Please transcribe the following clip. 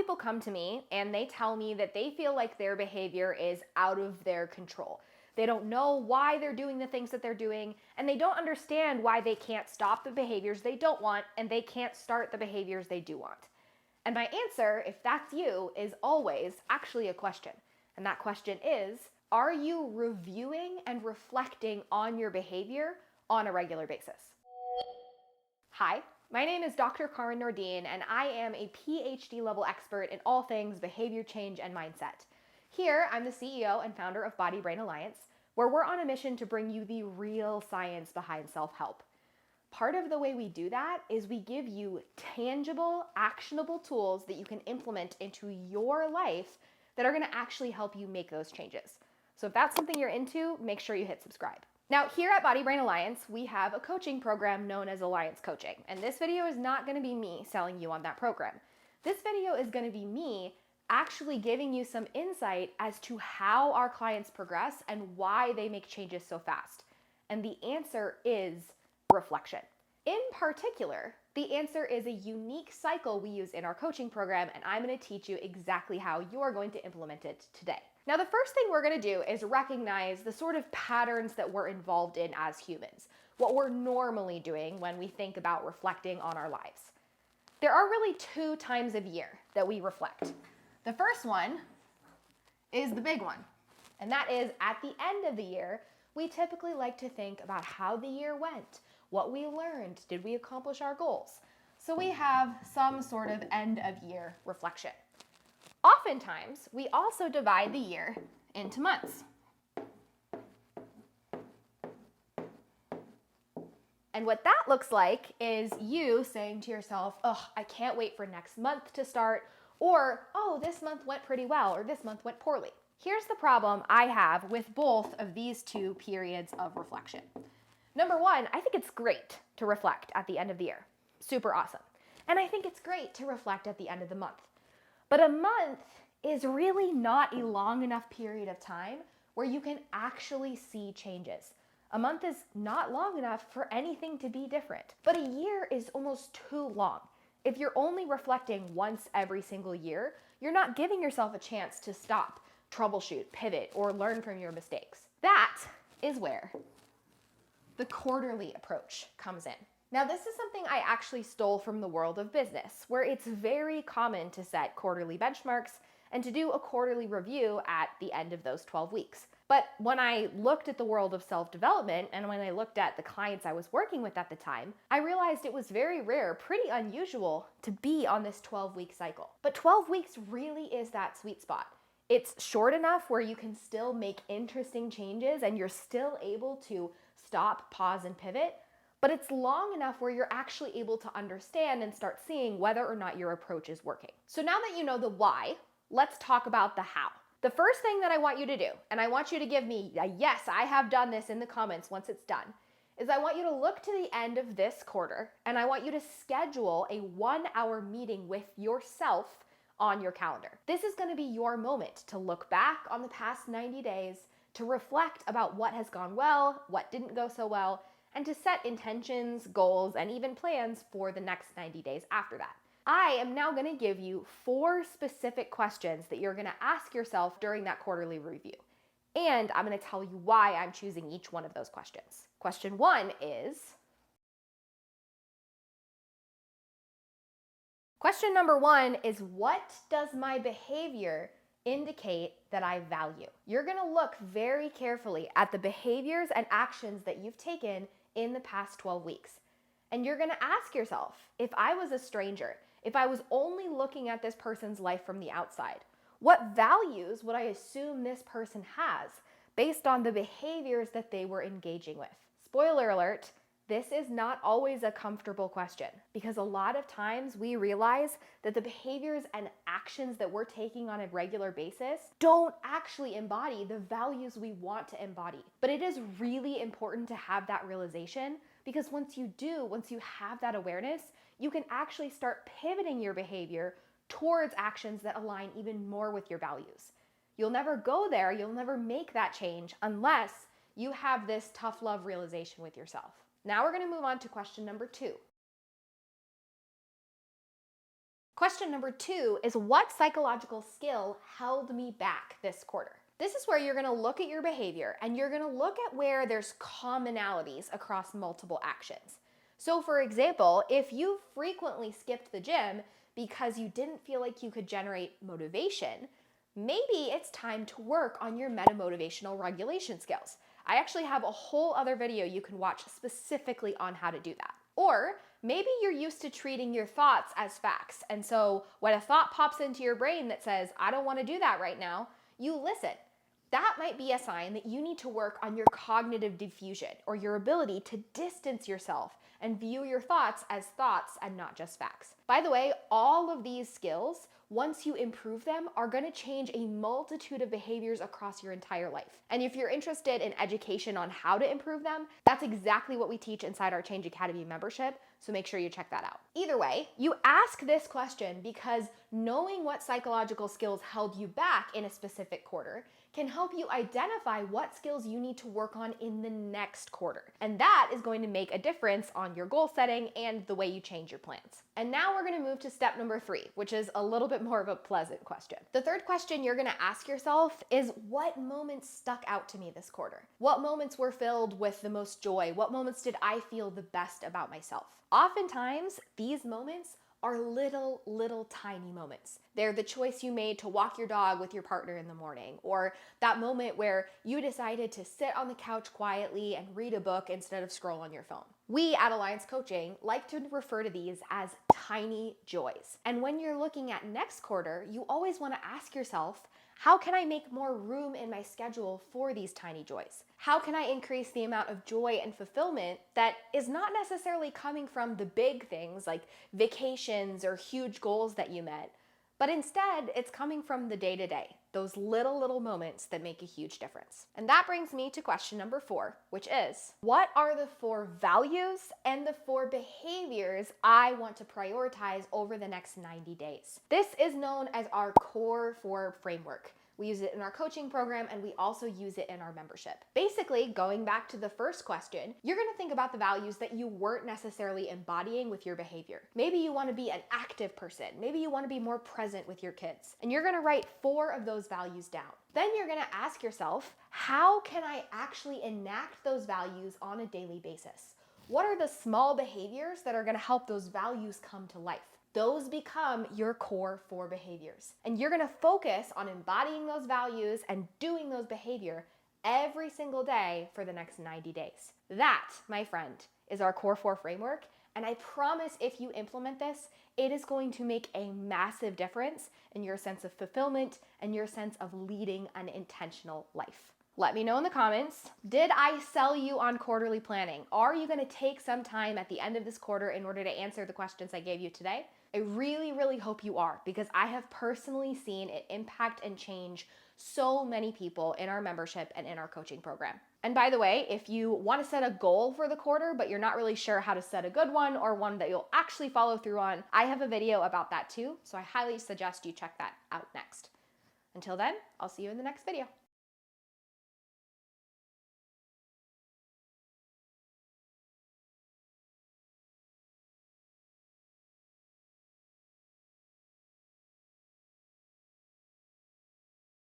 people come to me and they tell me that they feel like their behavior is out of their control. They don't know why they're doing the things that they're doing, and they don't understand why they can't stop the behaviors they don't want and they can't start the behaviors they do want. And my answer, if that's you, is always actually a question. And that question is, are you reviewing and reflecting on your behavior on a regular basis? Hi, my name is Dr. Karin Nordin, and I am a PhD level expert in all things behavior change and mindset. Here, I'm the CEO and founder of Body Brain Alliance, where we're on a mission to bring you the real science behind self-help. Part of the way we do that is we give you tangible, actionable tools that you can implement into your life that are going to actually help you make those changes. So if that's something you're into, make sure you hit subscribe. Now, here at Body Brain Alliance, we have a coaching program known as Alliance Coaching, and this video is not going to be me selling you on that program. This video is going to be me actually giving you some insight as to how our clients progress and why they make changes so fast. And the answer is reflection. In particular, the answer is a unique cycle we use in our coaching program, and I'm going to teach you exactly how you're going to implement it today. Now, the first thing we're going to do is recognize the sort of patterns that we're involved in as humans, what we're normally doing when we think about reflecting on our lives. There are really two times of year that we reflect. The first one is the big one, and that is at the end of the year. We typically like to think about how the year went, what we learned, did we accomplish our goals? So we have some sort of end of year reflection. Oftentimes, we also divide the year into months. And what that looks like is you saying to yourself, oh, I can't wait for next month to start, or, oh, this month went pretty well, or this month went poorly. Here's the problem I have with both of these two periods of reflection. Number one, I think it's great to reflect at the end of the year. Super awesome. And I think it's great to reflect at the end of the month. But a month is really not a long enough period of time where you can actually see changes. A month is not long enough for anything to be different. But a year is almost too long. If you're only reflecting once every single year, you're not giving yourself a chance to stop, troubleshoot, pivot, or learn from your mistakes. That is where the quarterly approach comes in. Now, this is something I actually stole from the world of business, where it's very common to set quarterly benchmarks and to do a quarterly review at the end of those 12 weeks. But when I looked at the world of self-development and when I looked at the clients I was working with at the time, I realized it was very rare, pretty unusual to be on this 12-week cycle. But 12 weeks really is that sweet spot. It's short enough where you can still make interesting changes and you're still able to stop, pause, and pivot, but it's long enough where you're actually able to understand and start seeing whether or not your approach is working. So now that you know the why, let's talk about the how. The first thing that I want you to do, and I want you to give me a yes, I have done this in the comments once it's done, is I want you to look to the end of this quarter and I want you to schedule a 1-hour meeting with yourself on your calendar. This is going to be your moment to look back on the past 90 days, to reflect about what has gone well, what didn't go so well, and to set intentions, goals, and even plans for the next 90 days after that. I am now going to give you 4 specific questions that you're going to ask yourself during that quarterly review. And I'm going to tell you why I'm choosing each one of those questions. Question 1 is, question number 1 is, what does my behavior indicate that I value? You're going to look very carefully at the behaviors and actions that you've taken in the past 12 weeks. And you're going to ask yourself, if I was a stranger, if I was only looking at this person's life from the outside, what values would I assume this person has based on the behaviors that they were engaging with? Spoiler alert, this is not always a comfortable question, because a lot of times we realize that the behaviors and actions that we're taking on a regular basis don't actually embody the values we want to embody. But it is really important to have that realization, because once you have that awareness, you can actually start pivoting your behavior towards actions that align even more with your values. You'll never go there, you'll never make that change unless you have this tough love realization with yourself. Now we're going to move on to question number 2. Question number 2 is, what psychological skill held me back this quarter? This is where you're gonna look at your behavior and you're gonna look at where there's commonalities across multiple actions. So for example, if you frequently skipped the gym because you didn't feel like you could generate motivation, maybe it's time to work on your meta-motivational regulation skills. I actually have a whole other video you can watch specifically on how to do that. Or maybe you're used to treating your thoughts as facts. And so when a thought pops into your brain that says, I don't want to do that right now, you listen. That might be a sign that you need to work on your cognitive diffusion, or your ability to distance yourself and view your thoughts as thoughts and not just facts. By the way, all of these skills, once you improve them, are going to change a multitude of behaviors across your entire life. And if you're interested in education on how to improve them, that's exactly what we teach inside our Change Academy membership, so make sure you check that out. Either way, you ask this question because knowing what psychological skills held you back in a specific quarter can help you identify what skills you need to work on in the next quarter. And that is going to make a difference on your goal setting and the way you change your plans. And now we're gonna move to step number 3, which is a little bit more of a pleasant question. The third question you're gonna ask yourself is, what moments stuck out to me this quarter? What moments were filled with the most joy? What moments did I feel the best about myself? Oftentimes, these moments are little tiny moments. They're the choice you made to walk your dog with your partner in the morning, or that moment where you decided to sit on the couch quietly and read a book instead of scroll on your phone. We at Alliance Coaching like to refer to these as tiny joys. And when you're looking at next quarter, you always want to ask yourself, how can I make more room in my schedule for these tiny joys? How can I increase the amount of joy and fulfillment that is not necessarily coming from the big things like vacations or huge goals that you met, but instead it's coming from the day-to-day, those little moments that make a huge difference. And that brings me to question number 4, which is, what are the 4 values and the 4 behaviors I want to prioritize over the next 90 days? This is known as our Core 4 framework. We use it in our coaching program, and we also use it in our membership. Basically, going back to the first question, you're gonna think about the values that you weren't necessarily embodying with your behavior. Maybe you wanna be an active person. Maybe you wanna be more present with your kids. And you're gonna write 4 of those values down. Then you're gonna ask yourself, how can I actually enact those values on a daily basis? What are the small behaviors that are gonna help those values come to life? Those become your core 4 behaviors. And you're gonna focus on embodying those values and doing those behavior every single day for the next 90 days. That, my friend, is our Core 4 framework. And I promise if you implement this, it is going to make a massive difference in your sense of fulfillment and your sense of leading an intentional life. Let me know in the comments, did I sell you on quarterly planning? Are you gonna take some time at the end of this quarter in order to answer the questions I gave you today? I really hope you are, because I have personally seen it impact and change so many people in our membership and in our coaching program. And by the way, if you want to set a goal for the quarter, but you're not really sure how to set a good one or one that you'll actually follow through on, I have a video about that too. So I highly suggest you check that out next. Until then, I'll see you in the next video.